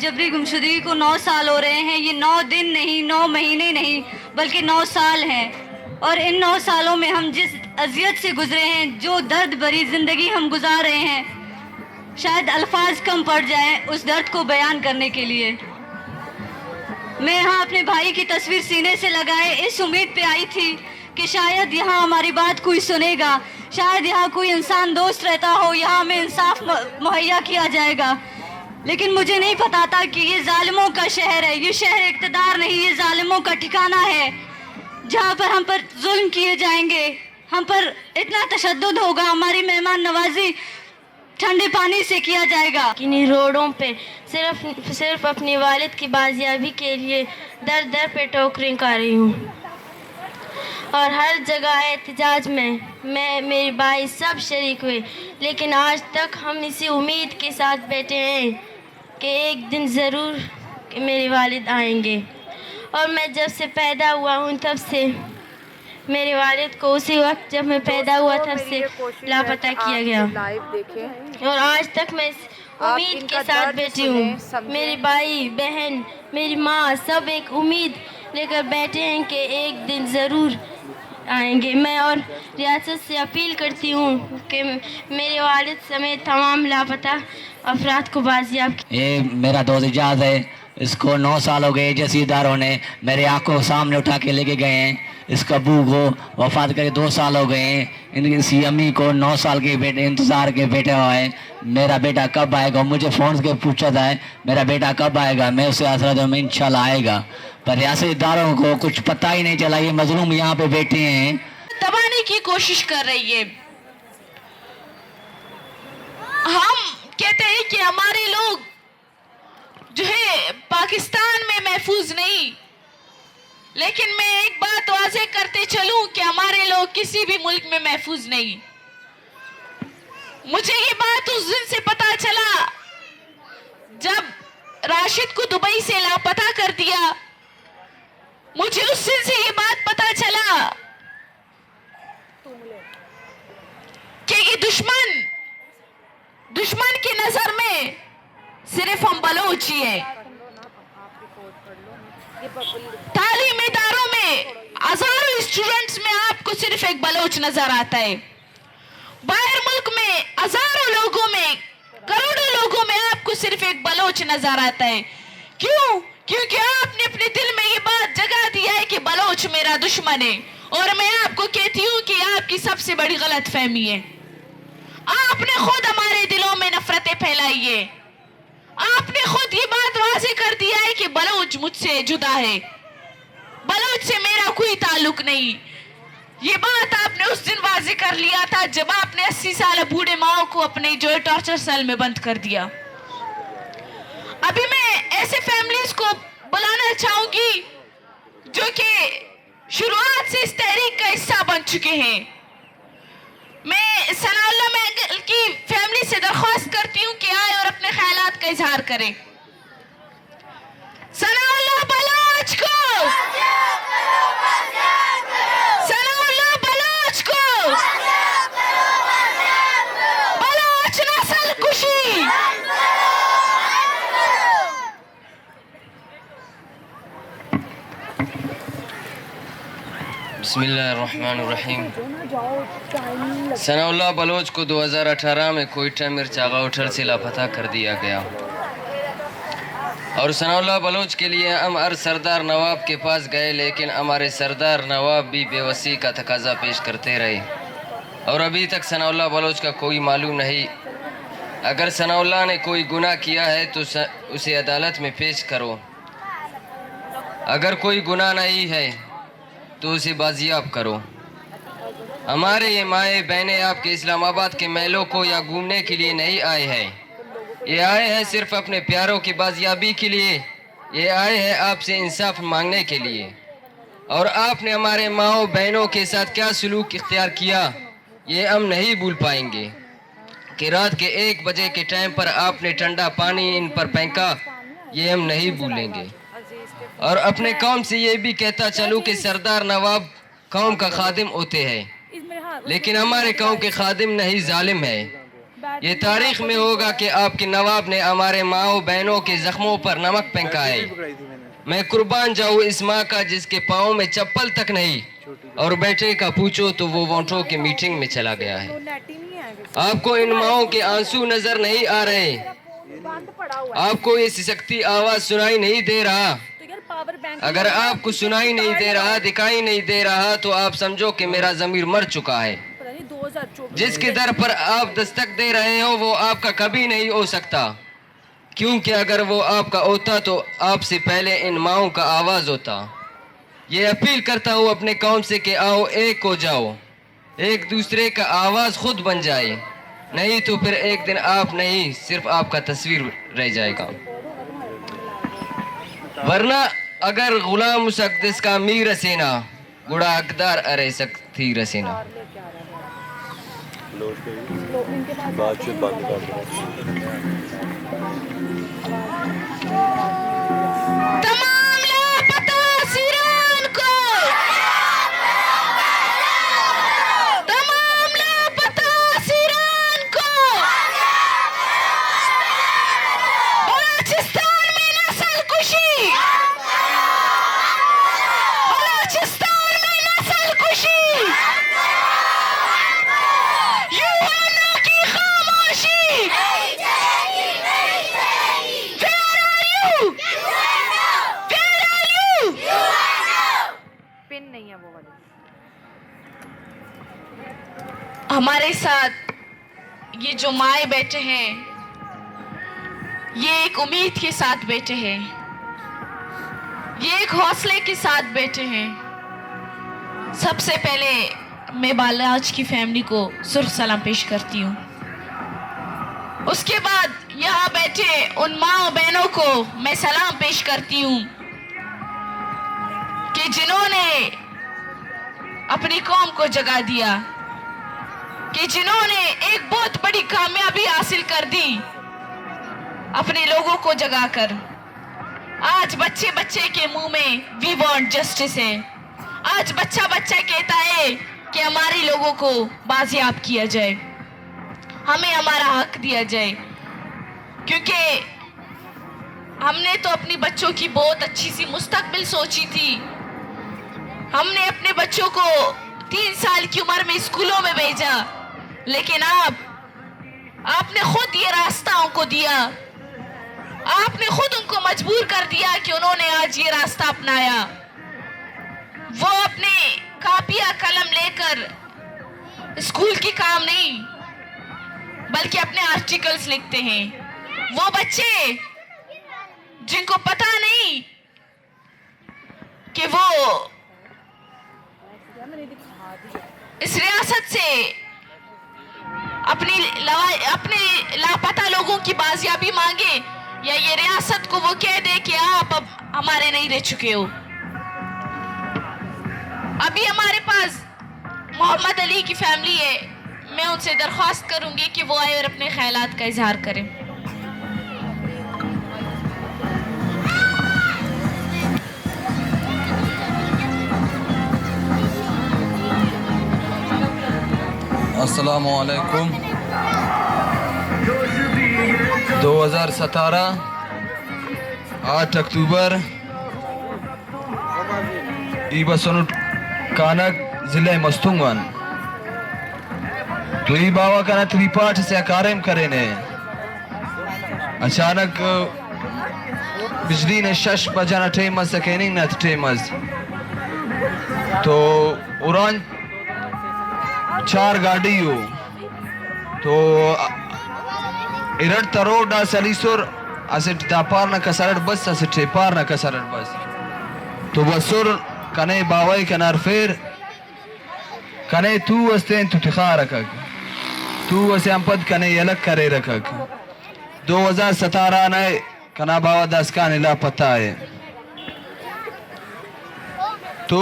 जबरी गुमशुदगी को 9 साल हो रहे हैं। ये 9 दिन नहीं, 9 महीने नहीं, बल्कि 9 साल हैं। और इन 9 सालों में हम जिस अजियत से गुजरे हैं, जो दर्द भरी ज़िंदगी हम गुजार रहे हैं, शायद अल्फाज कम पड़ जाएं उस दर्द को बयान करने के लिए। मैं यहाँ अपने भाई की तस्वीर सीने से लगाए इस उम्मीद पे आई थी कि शायद यहाँ हमारी बात कोई सुनेगा, शायद यहाँ कोई इंसान दोस्त रहता हो, यहाँ हमें इंसाफ मुहैया किया जाएगा। लेकिन मुझे नहीं पता था कि ये जालिमों का शहर है, ये शहर इक़्तिदार नहीं, ये जालिमों का ठिकाना है, जहाँ पर हम पर जुल्म किए जाएंगे, हम पर इतना तशद्दुद होगा, हमारी मेहमान नवाजी ठंडे पानी से किया जाएगा। किन्हीं रोडों पे सिर्फ अपनी वालिद की बाजियाबी के लिए दर दर पे टोकरें खा रही हूँ और हर जगह एहतजाज में मैं मेरे भाई सब शरीक हुए, लेकिन आज तक हम इसी उम्मीद के साथ बैठे हैं कि एक दिन ज़रूर मेरे वालिद आएंगे। और मैं जब से पैदा हुआ हूँ तब से मेरे वालिद को उसी वक्त जब मैं पैदा हुआ तब से लापता किया गया और आज तक मैं इस उम्मीद के साथ बैठी हूँ। मेरे भाई बहन मेरी माँ सब एक उम्मीद लेकर बैठे हैं कि एक दिन ज़रूर आएंगे। मैं और रियासत से अपील करती हूँ कि मेरे वालिद समेत तमाम लापता अफराद को बाजियाब। ये मेरा दोस्त इजाज़ है, इसको 9 साल हो गए जसीदारों ने मेरे आंखों सामने उठा के लेके गए हैं। इसका अबू को वफात करके 2 साल हो गए हैं। इनकी अम्मी को 9 साल के बेटे इंतज़ार के बैठा हुआ है, मेरा बेटा कब आएगा। मुझे फ़ोन के पूछा था मेरा बेटा कब आएगा, मैं उससे आसरा दूँ मैं इंशाल्लाह आएगा, पर रियासतदारों को कुछ पता ही नहीं चला। ये मजलूम यहाँ पे बैठे हैं, दबाने की कोशिश कर रही है। हम कहते हैं कि हमारे लोग जो है पाकिस्तान में महफूज नहीं, लेकिन मैं एक बात वाज़ेह करते चलूं कि हमारे लोग किसी भी मुल्क में महफूज नहीं। मुझे ये बात उस दिन से पता चला जब राशिद को दुबई से लापता कर दिया। मुझे उस दिन से ये बात पता चला कि ये दुश्मन की नजर में सिर्फ हम बलोच ही हैं। तालीम इदारों में हजारों स्टूडेंट्स में आपको सिर्फ एक बलोच नजर आता है। बाहर मुल्क में हजारों लोगों में, करोड़ों लोगों में आपको सिर्फ एक बलोच नजर आता है। क्यों? क्योंकि आपने अपने दिल में ये बात जगा दिया है कि बलोच मेरा दुश्मन है। और मैं आपको कहती हूँ कि आपकी सबसे बड़ी गलत फहमी है। आपने खुद हमारे दिलों में नफरतें फैलाई है। आपने खुद ये बात वाज़ेह कर दिया है कि बलोच मुझसे जुदा है, बलोच से मेरा कोई ताल्लुक नहीं। ये बात आपने उस दिन वाज़ेह कर लिया था जब आपने 80 साल बूढ़े माओ को अपने जो टॉर्चर सेल में बंद कर दिया। अभी मैं ऐसे फैमिलीज को बुलाना चाहूंगी जो कि शुरुआत से इस तहरीक का हिस्सा बन चुके हैं। मैं सनाउल्लाह महंगल की फैमिली से दरख्वास्त करती हूँ कि आए और अपने ख्यालात का इजहार करें। सनाउल्लाह बलोच को, सनाउल्लाह बलोच को, बलोच नस्ल कुशी। बिस्मिल्लाहिर्रहमानिर्रहीम। सनाउल्लाह बलोच को 2018 में कोयटा मिर्चागा उठर से लापता कर दिया गया और सनाउल्लाह बलोच के लिए हम हर सरदार नवाब के पास गए, लेकिन हमारे सरदार नवाब भी बेवसी का तकाजा पेश करते रहे और अभी तक सनाउल्लाह बलोच का कोई मालूम नहीं। अगर सनाउल्लाह ने कोई गुनाह किया है तो उसे अदालत में पेश करो, अगर कोई गुनाह नहीं है तो उसे बाजियाब करो। हमारे ये माए बहनें आपके इस्लामाबाद के महलों को या घूमने के लिए नहीं आए हैं, ये आए हैं सिर्फ अपने प्यारों की बाजियाबी के लिए। ये आए हैं आपसे इंसाफ मांगने के लिए। और आपने हमारे माओ बहनों के साथ क्या सलूक इख्तियार किया ये हम नहीं भूल पाएंगे कि रात के 1 बजे के टाइम पर आपने ठंडा पानी इन पर फेंका, ये हम नहीं भूलेंगे। और अपने कौम से ये भी कहता चलूँ कि सरदार नवाब कौम का खादिम होते हैं, लेकिन हमारे कौम के खादिम नहीं जालिम है। ये तारीख में होगा कि आपके नवाब ने हमारे माओ बहनों के जख्मों पर नमक फेंकाए। मैं कुर्बान जाऊँ इस माँ का जिसके पाँव में चप्पल तक नहीं, और बेटे का पूछो तो वो वोटों की मीटिंग में चला गया है। आपको इन माओं के आंसू नजर नहीं आ रहे, आपको ये सिसकती आवाज सुनाई नहीं दे रहा। अगर आपको सुनाई नहीं दे रहा, दिखाई नहीं दे रहा, तो आप समझो कि मेरा ज़मीर मर चुका है। जिसके दर पर आप दस्तक दे रहे हो वो आपका कभी नहीं हो सकता, क्योंकि अगर वो आपका होता तो आपसे पहले इन माओं का आवाज़ होता। ये अपील करता हूँ अपने कौम से कि आओ एक हो जाओ, एक दूसरे का आवाज़ खुद बन जाए, नहीं तो फिर एक दिन आप नहीं सिर्फ आपका तस्वीर रह जाएगा। वरना अगर गुलाम मुसद्दिस का मीर रसीना गुड़ा हकदार अरे सकती रसीना। तमाम लापता सिरान को, तमाम लापता सिरान को, बलूचिस्तान में नस्ल कुशी, बलूचिस्तान में नस्ल कुशी, यूएनओ की खामोशी। हमारे साथ ये जो माए बैठे हैं, ये एक उम्मीद के साथ बैठे हैं, ये एक हौसले के साथ बैठे हैं। सबसे पहले मैं बालाज की फैमिली को सुर्ख सलाम पेश करती हूँ। उसके बाद यहाँ बैठे उन माँ बहनों को मैं सलाम पेश करती हूँ कि जिन्होंने अपनी कौम को जगा दिया, कि जिन्होंने एक बहुत बड़ी कामयाबी हासिल कर दी अपने लोगों को जगाकर। आज बच्चे बच्चे के मुंह में वी वांट जस्टिस है। आज बच्चा बच्चा कहता है कि हमारे लोगों को बाजियाब किया जाए, हमें हमारा हक दिया जाए, क्योंकि हमने तो अपने बच्चों की बहुत अच्छी सी मुस्तकबिल सोची थी। हमने अपने बच्चों को 3 साल की उम्र में स्कूलों में भेजा, लेकिन आपने खुद ये रास्ता उनको दिया, आपने खुद उनको मजबूर कर दिया कि उन्होंने आज ये रास्ता अपनाया। वो अपने कापिया कलम लेकर स्कूल की काम नहीं बल्कि अपने आर्टिकल्स लिखते हैं। वो बच्चे जिनको पता नहीं कि वो इस रियासत से अपने लापता लोगों की बाजियाबी मांगे, या ये रियासत को वो कह दे कि आप अब हमारे नहीं रह चुके हो। अभी हमारे पास मोहम्मद अली की फैमिली है, मैं उनसे दरख्वास्त करूंगी कि वो आए और अपने ख्यालात का इजहार करें। अस्सलामु अलैकुम। 2017 8 अक्टूबर ईबसनुट कानक जिले मस्तुंगन तो ई बाबा का त्रिपाठ से कार्यम करे ने अचानक बिजली ने शश बजाना टेमस सकेनिंग न टेमस तो उड़ान 4 गाड़ी हो तो इरड तरोड सलीसुर असे तापार न कसरट बस असे टेपार न कसरट बस तो बसुर कने बावाई कनार फेर कने तू वस्ते तू तिखा रखक तू वसे अंपद कने यलक करे रखक 2017 ने कना बावा दास का नीला पता है तो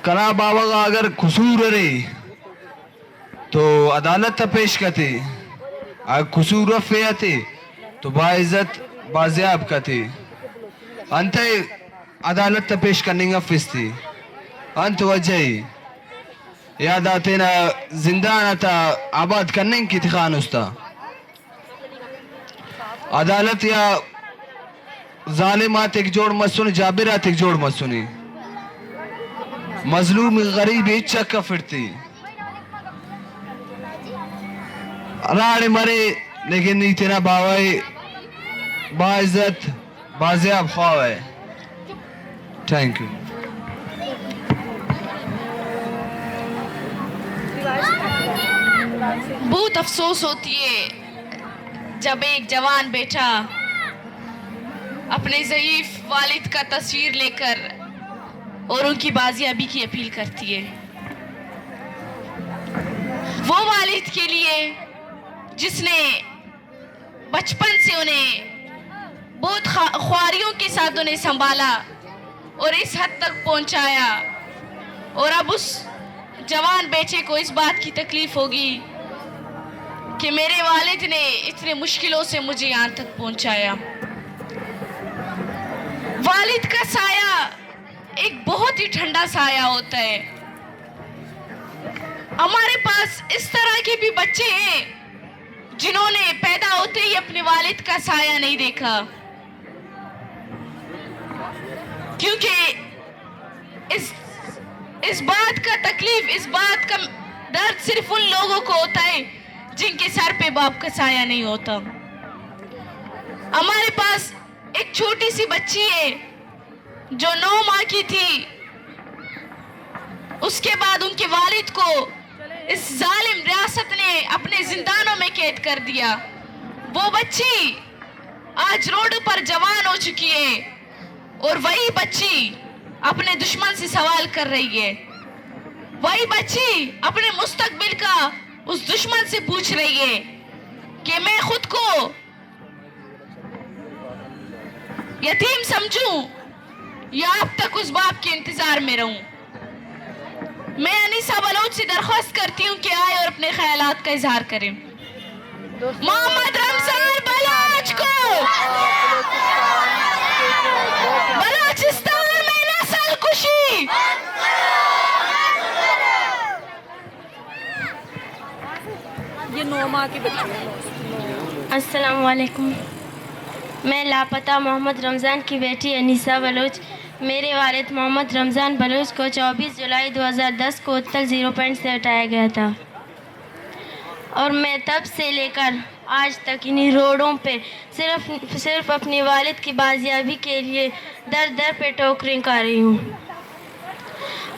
कना बाबा का अगर कसूर रे तो अदालत पेश करते, अगर कसूर फेते तो बाइज्जत बाजियाब करते, अंत अदालत पेश करने का फिस्ती अंत वजह या दातेना जिंदान था आबाद करने की तिखान उस्ता अदालत या जालिमात एक जोड़ मसुनी जाबिरात एक जोड़ मसुनी मजलूम गरीब चक्का फिरती राड़े मरे लेकिन नहीं तेरा बावाई बाइज्जत बाजियाब ख्वाब है। Thank you. बहुत अफसोस होती है जब एक जवान बेटा अपने ज़ईफ वालिद का तस्वीर लेकर और उनकी बाजियाबी की अपील करती है। वो वालिद के लिए जिसने बचपन से उन्हें बहुत ख्वारियों के साथ उन्हें संभाला और इस हद तक पहुंचाया, और अब उस जवान बेटे को इस बात की तकलीफ होगी कि मेरे वालिद ने इतने मुश्किलों से मुझे यहाँ तक पहुंचाया। वालिद का साया एक बहुत ही ठंडा साया होता है। हमारे पास इस तरह के भी बच्चे हैं जिन्होंने पैदा होते ही अपने वालिद का साया नहीं देखा, क्योंकि इस बात का तकलीफ, इस बात का दर्द सिर्फ उन लोगों को होता है जिनके सर पे बाप का साया नहीं होता। हमारे पास एक छोटी सी बच्ची है जो 9 माह की थी, उसके बाद उनके वालिद को इस जालिम रियासत ने अपने जिंदानों में कैद कर दिया। वो बच्ची आज रोड पर जवान हो चुकी है और वही बच्ची अपने दुश्मन से सवाल कर रही है। वही बच्ची अपने मुस्तकबिल का उस दुश्मन से पूछ रही है कि मैं खुद को यतीम समझूं या अब तक उस बाप के इंतजार में रहूं। मैं अनीसा बलोच से दरख्वास्त करती हूं कि आए और अपने ख्यालात का इजहार करें। मोहम्मद रमजान बलोच को बलोचिस्तान में नस्ल कुशी। ये 9 माह की बच्ची है। अस्सलाम वालेकुम। मैं लापता मोहम्मद रमज़ान की बेटी अनीसा बलोच, मेरे वालिद मोहम्मद रमज़ान बलोच को 24 जुलाई 2010 को उत्तल 0 पॉइंट से हटाया गया था, और मैं तब से लेकर आज तक इन्हीं रोडों पे सिर्फ अपने वालिद की बाजियाबी के लिए दर दर पे ठोकरें खा रही हूँ।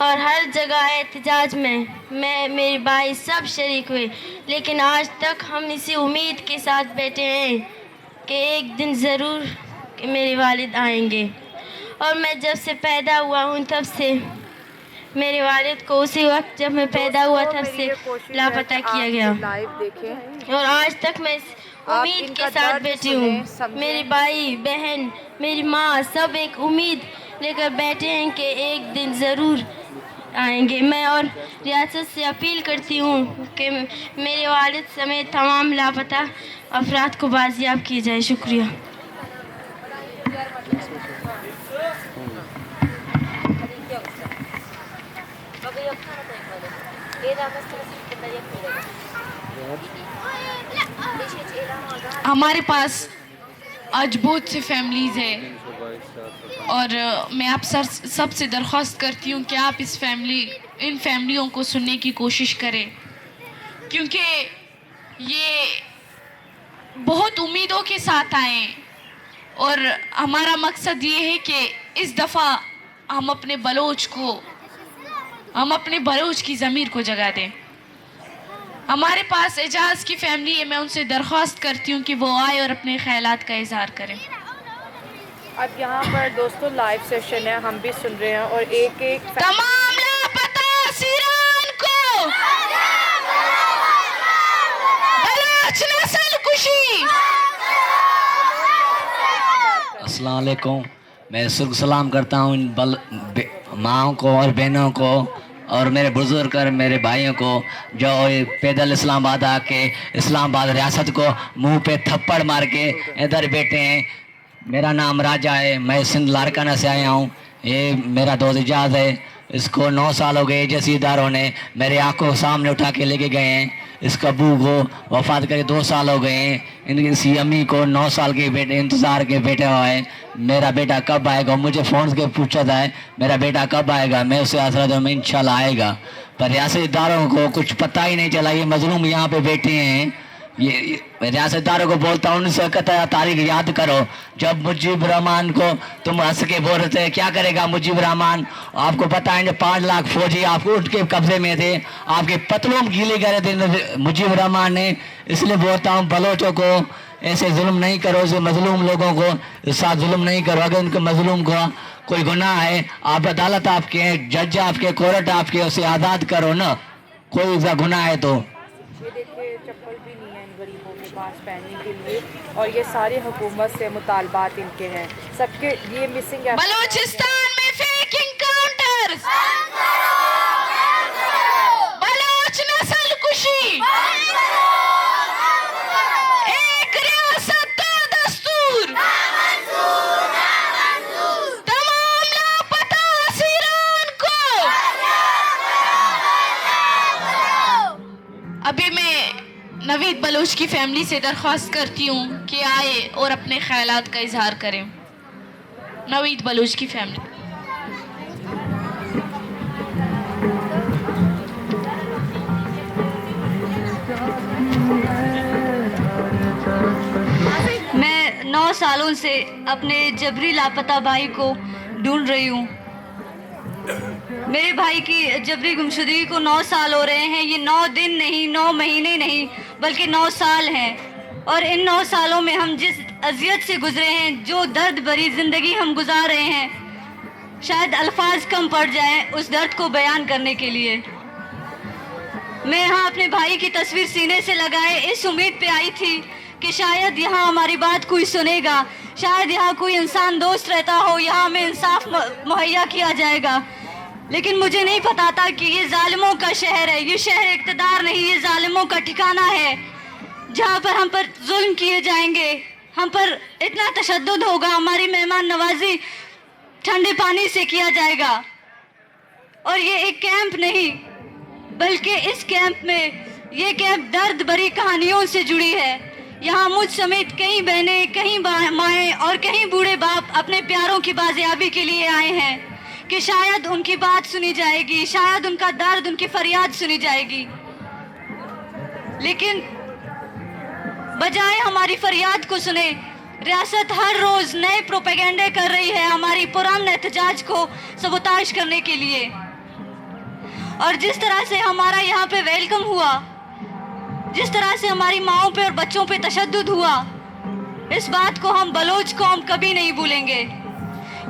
और हर जगह एहतजाज में मैं, मेरे भाई सब शरीक हुए, लेकिन आज तक हम इसी उम्मीद के साथ बैठे हैं कि एक दिन ज़रूर मेरे वालिद आएंगे। और मैं जब से पैदा हुआ हूँ तब से मेरे वालिद को उसी वक्त जब मैं पैदा हुआ तब से लापता किया गया, और आज तक मैं इस उम्मीद के साथ बैठी हूँ। मेरे भाई बहन, मेरी माँ सब एक उम्मीद लेकर बैठे हैं कि एक दिन ज़रूर आएंगे। मैं और रियासत से अपील करती हूँ कि मेरे वालिद समेत तमाम लापता अफराद को बाजियाब किया जाए। शुक्रिया। हमारे पास आज बहुत सी फैमिलीज़ है, और मैं आप सबसे दरख्वास्त करती हूँ कि आप इन फैमिलियों को सुनने की कोशिश करें, क्योंकि ये बहुत उम्मीदों के साथ आए, और हमारा मकसद ये है कि इस दफ़ा हम अपने बलोच की ज़मीर को जगा दें। हमारे पास एजाज की फैमिली है, मैं उनसे दरख्वास्त करती हूँ कि वो आए और अपने ख्यालात का इजहार करें। अब यहाँ पर दोस्तों लाइव सेशन है, हम भी सुन रहे हैं, और एक तमाम लापता असीरान को बलोच नस्ल कुशी। अस्सलाम वालेकुम। मैं सुर्ख सलाम करता हूँ इन माँओं को और बहनों को और मेरे बुजुर्ग और मेरे भाइयों को जो पैदल इस्लामाबाद आके इस्लामाबाद रियासत को मुंह पे थप्पड़ मार के इधर बैठे हैं। मेरा नाम राजा है, मैं सिंध लारकाना से आया हूँ। ये मेरा दोस्त इजाज़ है। इसको 9 साल हो गए जसीदारों ने मेरे आंखों के सामने उठा के लेके गए हैं। इसका अबू को वफात करके 2 साल हो गए हैं। इनकी अम्मी को 9 साल के बेटे इंतज़ार के बैठे हुआ है, मेरा बेटा कब आएगा। मुझे फ़ोन के पूछा था मेरा बेटा कब आएगा, मैं उसे आसरा में इंशाल्लाह आएगा। पर रियासतदारों को कुछ पता ही नहीं चला, ये मजलूम यहाँ पे बैठे हैं। ये रियासतदारों को बोलता हूँ उनसे कहता है तारीख याद करो जब मुजीब रहमान को तुम हंस के बोल रहे थे। क्या करेगा मुजीब रहमान, आपको पता है 5 लाख फौजी आपको उठ के कब्जे में थे, आपके पतलून गीले करे थे मुजीब रहमान ने। इसलिए बोलता हूँ बलोचों को ऐसे जुल्म नहीं करो, ऐसे मजलूम लोगों को साथ जुल्म नहीं करो। अगर उनके मजलूम को कोई गुनाह है, आप अदालत आपके हैं, जज आपके, कोर्ट आपके, उसे आज़ाद करो ना, कोई सा गुनाह है तो। ये देखिए चप्पल भी नहीं है इन गरीबों के पास पहनने के लिए, और ये सारे हुकूमत से मुतालबात इनके हैं सबके। ये मिसिंग है बलूचिस्तान में फेक इनकाउंटर्स, बलोच नस्ल कुशी, एक रियासत 2 दस्तूर, तमाम लापता असीरान को। अभी मैं नवीद बलूच की फैमिली से दरख्वास्त करती हूँ कि आए और अपने ख्यालात का इजहार करें। नवीद बलूच की फैमिली। मैं 9 सालों से अपने जबरी लापता भाई को ढूंढ रही हूँ। मेरे भाई की जबरी गुमशुदगी को 9 साल हो रहे हैं। ये 9 दिन नहीं, 9 महीने नहीं, बल्कि 9 साल हैं। और इन 9 सालों में हम जिस अजियत से गुजरे हैं, जो दर्द भरी ज़िंदगी हम गुजार रहे हैं, शायद अल्फाज कम पड़ जाएं उस दर्द को बयान करने के लिए। मैं यहाँ अपने भाई की तस्वीर सीने से लगाए इस उम्मीद पे आई थी कि शायद यहाँ हमारी बात कोई सुनेगा, शायद यहाँ कोई इंसान दोस्त रहता हो, यहाँ हमें इंसाफ मुहैया किया जाएगा। लेकिन मुझे नहीं पता था कि ये जालिमों का शहर है, ये शहर इक़्तिदार नहीं, ये जालिमों का ठिकाना है, जहाँ पर हम पर जुल्म किए जाएंगे, हम पर इतना तशद्दुद होगा, हमारी मेहमान नवाजी ठंडे पानी से किया जाएगा। और ये एक कैंप नहीं, बल्कि इस कैंप में, ये कैंप दर्द भरी कहानियों से जुड़ी है। यहाँ मुझ समेत कई बहनें, कई माएँ और कई बूढ़े बाप अपने प्यारों की बाजियाबी के लिए आए हैं कि शायद उनकी बात सुनी जाएगी, शायद उनका दर्द, उनकी फरियाद सुनी जाएगी। लेकिन बजाय हमारी फरियाद को सुने, रियासत हर रोज नए प्रोपेगेंडे कर रही है हमारी पुराने एहतजाज को सबोताश करने के लिए। और जिस तरह से हमारा यहाँ पे वेलकम हुआ, जिस तरह से हमारी माओं पे और बच्चों पे तशद्दुद हुआ, इस बात को हम बलोच कौम कभी नहीं भूलेंगे।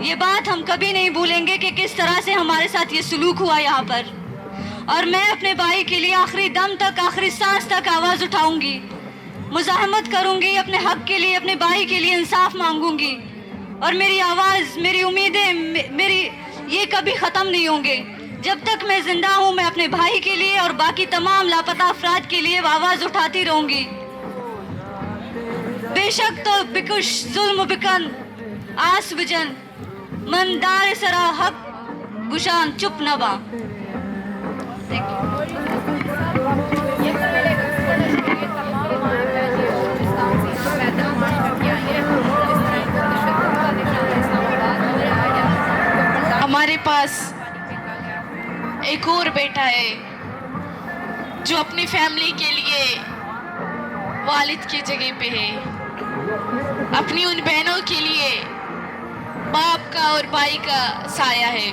ये बात हम कभी नहीं भूलेंगे कि किस तरह से हमारे साथ ये सलूक हुआ यहाँ पर। और मैं अपने भाई के लिए आखिरी दम तक, आखिरी सांस तक आवाज़ उठाऊंगी, मुज़ाहमत करूंगी, अपने हक के लिए, अपने भाई के लिए इंसाफ मांगूंगी। और मेरी आवाज़, मेरी उम्मीदें, मेरी ये कभी ख़त्म नहीं होंगे। जब तक मैं ज़िंदा हूँ, मैं अपने भाई के लिए और बाकी तमाम लापता अफराद के लिए आवाज़ उठाती रहूंगी। बेशक तो बिकुश जुल्म बिकन आस बिजन, मंदार सरा हक गुशान चुप नबा। हमारे पास एक और बेटा है जो अपनी फैमिली के लिए वालिद की जगह पे है, अपनी उन बहनों के लिए बाप का और भाई का साया है।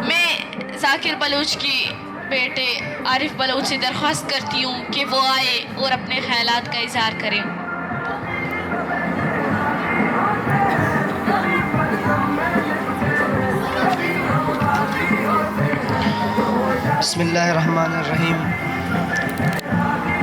मैं जाकिर बलूच की बेटे आरिफ बलूच से दरख्वास्त करती हूँ कि वो आए और अपने ख्यालात का इजहार करें। बिस्मिल्लाहिर्रहमानिर्रहीम।